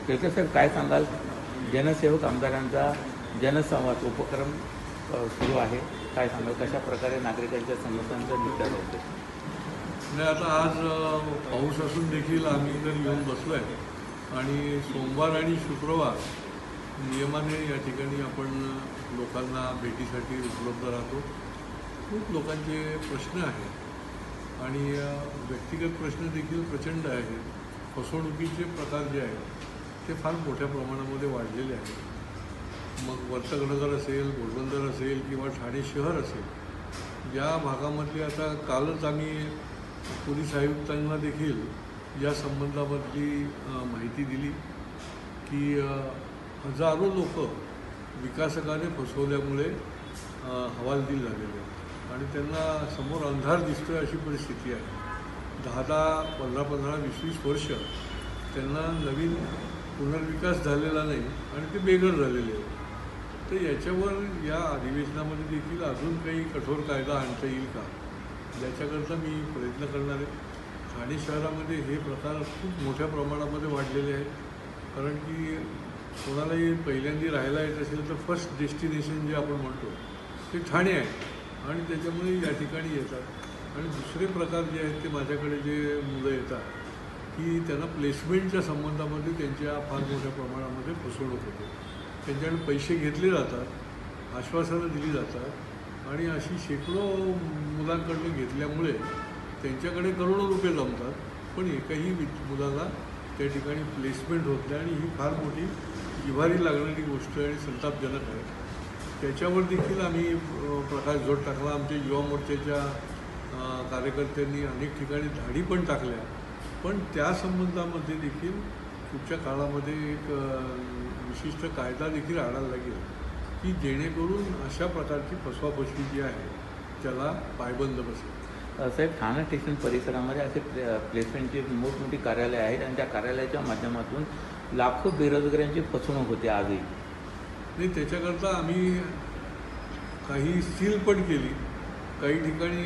केळकर साहेब, काय सांगाल? जनसेवक आमदारांचा जनसंवाद उपक्रम सुरू आहे, काय सांगाल? कशा प्रकारे नागरिकांच्या समस्यांचा निपटारा होतो? नाही, आता आज पाऊस असून देखील आम्ही इकडे येऊन बसलो आहे आणि सोमवार आणि शुक्रवार नियमाने या ठिकाणी आपण लोकांना भेटीसाठी उपलब्ध राहतो. खूप लोकांचे प्रश्न आहेत आणि व्यक्तिगत प्रश्न देखील प्रचंड आहेत. फसवणुकीचे प्रकार जे आहेत ते फार मोठ्या प्रमाणामध्ये वाढलेले आहेत. मग वर्तकनगर असेल, घोडबंदर असेल किंवा ठाणे शहर असेल, या भागामधले आता कालच आम्ही पोलीस आयुक्तांना देखील या संबंधामधली माहिती दिली की हजारो लोक विकासकाने फसवल्यामुळे हवालदिल झालेले आहेत आणि त्यांना समोर अंधार दिसतो आहे अशी परिस्थिती आहे. 10-10, 15-15, 20-20 वर्ष त्यांना नवीन पुनर्विकास झालेला नाही आणि ते बेघर झालेले आहेत. तर याच्यावर या अधिवेशनामध्ये देखील अजून काही कठोर कायदा आणता येईल का, याच्याकरता मी प्रयत्न करणार आहे. ठाणे शहरामध्ये हे प्रकार खूप मोठ्या प्रमाणामध्ये वाढलेले आहेत. कारण की कोणालाही पहिल्यांदा राहायला येत असेल तर फर्स्ट डेस्टिनेशन जे आपण म्हणतो ते ठाणे आहे आणि त्याच्यामुळे या ठिकाणी येतात. आणि दुसरे प्रकार जे आहेत ते माझ्याकडे जे मुलं येतात की त्यांना प्लेसमेंटच्या संबंधामध्ये त्यांच्या फार मोठ्या प्रमाणामध्ये फसवणूक होते. त्यांच्याकडे पैसे घेतले जातात, आश्वासनं दिली जातात आणि अशी शेकडो मुलांकडून घेतल्यामुळे त्यांच्याकडे करोडो रुपये जमतात, पण एकही मुलाला त्या ठिकाणी प्लेसमेंट होत नाही आणि ही फार मोठी जिव्हारी लागणारी गोष्ट आणि संतापजनक आहे. त्याच्यावर देखील आम्ही प्रकाशझोत टाकला. आमच्या युवा मोर्चाच्या कार्यकर्त्यांनी अनेक ठिकाणी धाडी पण टाकल्या, पण त्या संबंधामध्ये देखील पुढच्या काळामध्ये एक विशिष्ट कायदा देखील आणायला लागेल की जेणेकरून अशा प्रकारची फसवाफसवी जी आहे त्याला पायबंद बसेल. साहेब, ठाणे स्टेशन परिसरामध्ये असे प्लेसमेंटची मोठमोठी कार्यालय आहेत आणि त्या कार्यालयाच्या माध्यमातून लाखो बेरोजगारांची फसवणूक होते आजही. नाही, त्याच्याकरता आम्ही काही सील पण केली. काही ठिकाणी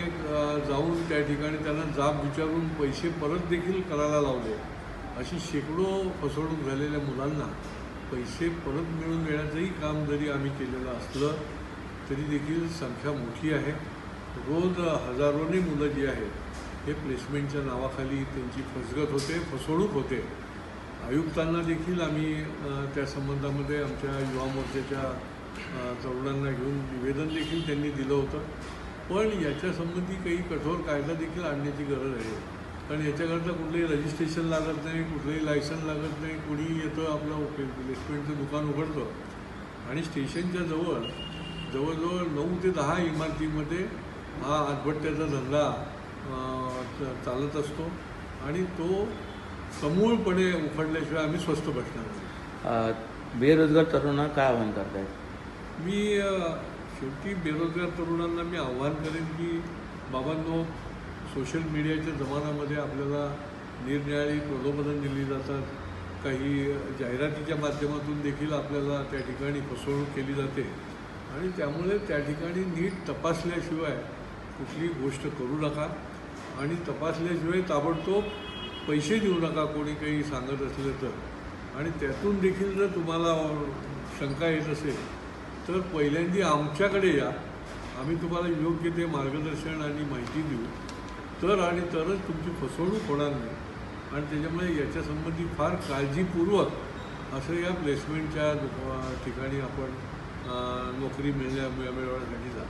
जाऊन त्या ठिकाणी त्यांना जाब विचारून पैसे परत देखील करायला लावले. अशी शेकडो फसवणूक झालेल्या मुलांना पैसे परत मिळवून देण्याचंही काम जरी आम्ही केलेलं असलं तरी देखील संख्या मोठी आहे. रोज हजारोने मुलं जी आहेत हे प्लेसमेंटच्या नावाखाली त्यांची फसगत होते, फसवणूक होते. आयुक्तांना देखील आम्ही त्या संबंधामध्ये आमच्या युवा मोर्चाच्या तरुणांना घेऊन निवेदन देखील त्यांनी दिलं होतं. पण याच्यासंबंधी काही कठोर कायदा देखील आणण्याची गरज आहे. कारण याच्याकरता कुठलंही रजिस्ट्रेशन लागत नाही, कुठलंही लायसन लागत नाही. कुणी येतं, आपलं प्लेसमेंटचं दुकान उघडतं आणि स्टेशनच्या जवळजवळ 9 ते 10 इमारतीमध्ये हा आतभट्ट्याचा धंदा चालत असतो आणि तो समूळपणे उखडल्याशिवाय आम्ही स्वस्थ बसणार नाही. बेरोजगार तरुणांना काय आवाहन करतायत? मी शेवटी बेरोजगार तरुणांना मी आव्हान करेन की बाबांनो, सोशल मीडियाच्या जमान्यामध्ये आपल्याला निरनिराळी प्रलोभनं दिली जातात. काही जाहिरातीच्या माध्यमातून देखील आपल्याला त्या ठिकाणी फसवणूक केली जाते आणि त्यामुळे त्या ठिकाणी नीट तपासल्याशिवाय कुठली गोष्ट करू नका आणि तपासल्याशिवाय ताबडतोब पैसे देऊ नका कोणी काही सांगत असलं तर. आणि त्यातून देखील जर तुम्हाला शंका येत असेल तर पहिल्यांदा आमच्याकडे या. आम्ही तुम्हाला योग्य ते मार्गदर्शन आणि माहिती देऊ तरच तुमची फसवणूक होणार नाही. आणि त्याच्यामुळे याच्यासंबंधी फार काळजीपूर्वक असं या प्लेसमेंटच्या ठिकाणी आपण नोकरी मिळवण्यासाठी जा.